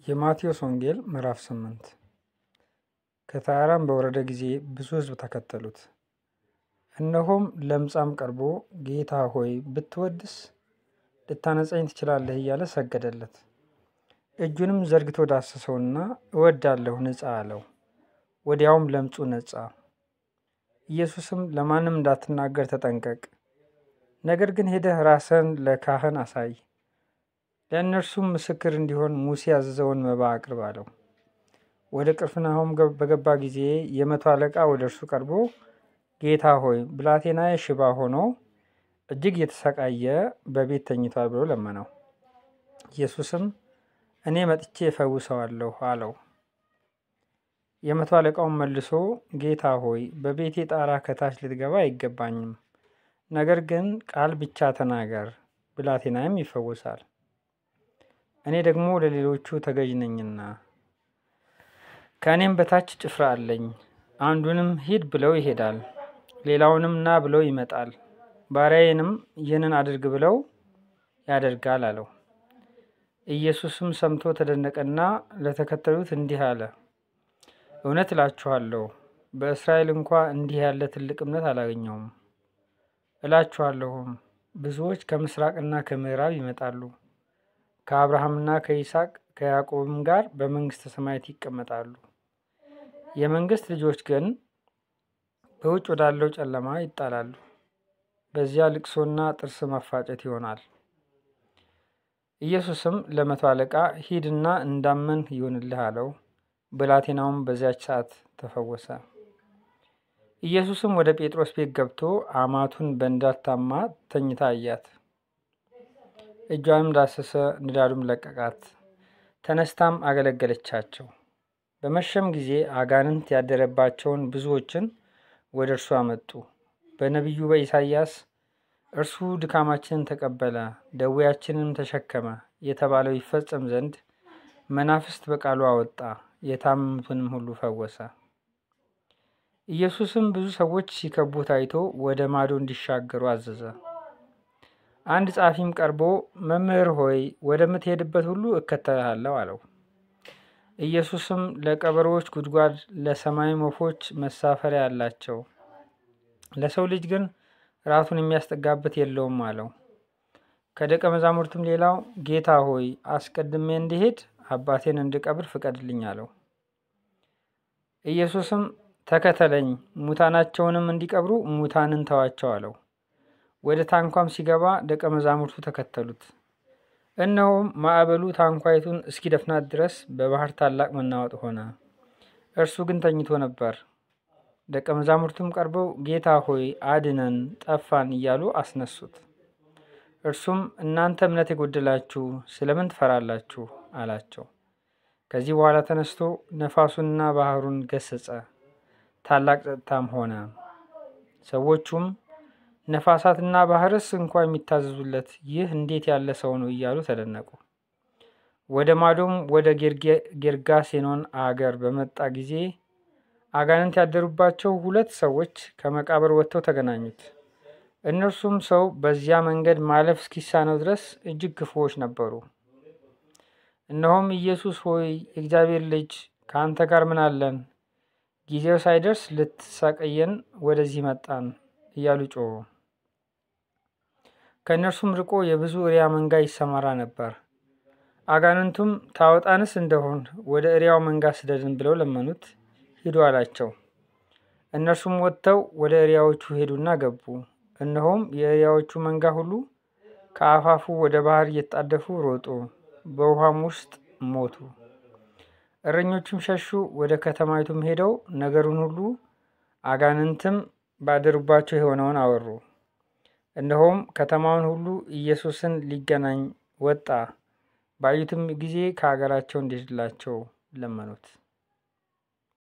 የማቴዎስ ወንጌል ምዕራፍ 8 ከተራራም በወረደ ጊዜ ብዙ ሕዝብ ተከተሉት። እነሆም ለምጻም ቀርቦ ጌታ ሆይ ብትወድስ ልታነጻኝ ትችላለህ እያለ ሰገደለት። እጁንም ዘርግቶ ዳሰሰውና እወዳለሁ ንጻ አለው። ወዲያውም ለምጹ ነጻ። ኢየሱስም ለማንም እንዳትናገር ተጠንቀቅ፣ ነገር ግን ሄደህ ራስህን ለካህን አሳይ፣ ለእነርሱም ምስክር እንዲሆን ሙሴ ያዘዘውን መባ አቅርብ አለው። ወደ ቅፍርናሆም በገባ ጊዜ የመቶ አለቃ ወደ እርሱ ቀርቦ ጌታ ሆይ ብላቴናዬ ሽባ ሆኖ እጅግ የተሰቃየ በቤት ተኝቷል ብሎ ለመነው። ኢየሱስም እኔ መጥቼ እፈውሰዋለሁ አለው። የመቶ አለቃውን መልሶ ጌታ ሆይ በቤቴ ጣራ ከታች ልትገባ አይገባኝም፣ ነገር ግን ቃል ብቻ ተናገር ብላቴናዬም ይፈወሳል። እኔ ደግሞ ለሌሎቹ ተገዥ ነኝና ከእኔም በታች ጭፍራ አለኝ። አንዱንም ሂድ ብለው ይሄዳል፣ ሌላውንም ና ብለው ይመጣል፣ ባሪያዬንም ይህንን አድርግ ብለው ያደርጋል አለው። ኢየሱስም ሰምቶ ተደነቀና ለተከተሉት እንዲህ አለ፣ እውነት እላችኋለሁ በእስራኤል እንኳ እንዲህ ያለ ትልቅ እምነት አላገኘሁም። እላችኋለሁም ብዙዎች ከምስራቅና ከምዕራብ ይመጣሉ፣ ከአብርሃምና ከይስሐቅ ከያዕቆብም ጋር በመንግሥተ ሰማያት ይቀመጣሉ። የመንግሥት ልጆች ግን በውጭ ወዳለው ጨለማ ይጣላሉ። በዚያ ልቅሶና ጥርስ ማፋጨት ይሆናል። ኢየሱስም ለመቶ አለቃ ሂድና እንዳመን ይሁንልህ አለው። ብላቴናውም በዚያች ሰዓት ተፈወሰ። ኢየሱስም ወደ ጴጥሮስ ቤት ገብቶ አማቱን በእንዳታማ ተኝታ አያት። እጇንም ዳሰሰ፣ ንዳዱም ለቀቃት። ተነስታም አገለገለቻቸው። በመሸም ጊዜ አጋንንት ያደረባቸውን ብዙዎችን ወደ እርሱ አመጡ። በነቢዩ በኢሳይያስ እርሱ ድካማችንን ተቀበለ ደዌያችንንም ተሸከመ የተባለው ይፈጸም ዘንድ መናፍስት በቃሉ አወጣ፣ የታመሙትንም ሁሉ ፈወሰ። ኢየሱስም ብዙ ሰዎች ሲከቡት አይቶ ወደ ማዶ እንዲሻገሩ አዘዘ። አንድ ጻፊም ቀርቦ መምህር ሆይ ወደምትሄድበት ሁሉ እከተልሃለሁ አለው። ኢየሱስም ለቀበሮዎች ጉድጓድ፣ ለሰማይም ወፎች መሳፈሪያ አላቸው፣ ለሰው ልጅ ግን ራሱን የሚያስጠጋበት የለውም አለው። ከደቀ መዛሙርትም ሌላው ጌታ ሆይ አስቀድሜ እንድሄድ አባቴን እንድቀብር ፍቀድልኝ አለው። ኢየሱስም ተከተለኝ፣ ሙታናቸውንም እንዲቀብሩ ሙታንን ተዋቸው አለው። ወደ ታንኳም ሲገባ ደቀ መዛሙርቱ ተከተሉት። እነሆም ማዕበሉ ታንኳይቱን እስኪደፍናት ድረስ በባህር ታላቅ መናወጥ ሆነ። እርሱ ግን ተኝቶ ነበር። ደቀ መዛሙርቱም ቀርበው ጌታ ሆይ አድነን፣ ጠፋን እያሉ አስነሱት። እርሱም እናንተ እምነት የጎደላችሁ ስለምን ትፈራላችሁ አላቸው። ከዚህ በኋላ ተነስቶ ነፋሱንና ባህሩን ገሰጸ፣ ታላቅ ጸጥታም ሆነ። ሰዎቹም ነፋሳትና ባህርስ እንኳ የሚታዘዙለት ይህ እንዴት ያለ ሰው ነው እያሉ ተደነቁ። ወደ ማዶም ወደ ጌርጋሴኖን አገር በመጣ ጊዜ አጋንንት ያደሩባቸው 2 ሰዎች ከመቃብር ወጥተው ተገናኙት። እነርሱም ሰው በዚያ መንገድ ማለፍ እስኪሳነው ድረስ እጅግ ክፉዎች ነበሩ። እነሆም ኢየሱስ ሆይ የእግዚአብሔር ልጅ ከአንተ ጋር ምን አለን? ጊዜው ሳይደርስ ልትሰቀየን ወደዚህ መጣን እያሉ ጮሁ። ከእነርሱም ርቆ የብዙ እሪያ መንጋ ይሰማራ ነበር። አጋንንቱም ታወጣንስ እንደሆን ወደ እሪያው መንጋ ስደድን ብለው ለመኑት። ሂዱ አላቸው። እነርሱም ወጥተው ወደ እሪያዎቹ ሄዱና ገቡ። እነሆም የእሪያዎቹ መንጋ ሁሉ ከአፋፉ ወደ ባህር እየተጣደፉ ሮጡ፣ በውሃም ውስጥ ሞቱ። እረኞቹም ሸሹ፣ ወደ ከተማይቱም ሄደው ነገሩን ሁሉ አጋንንትም ባደሩባቸው የሆነውን አወሩ። እነሆም ከተማውን ሁሉ ኢየሱስን ሊገናኝ ወጣ። ባዩትም ጊዜ ከአገራቸው እንዲሄድላቸው ለመኑት።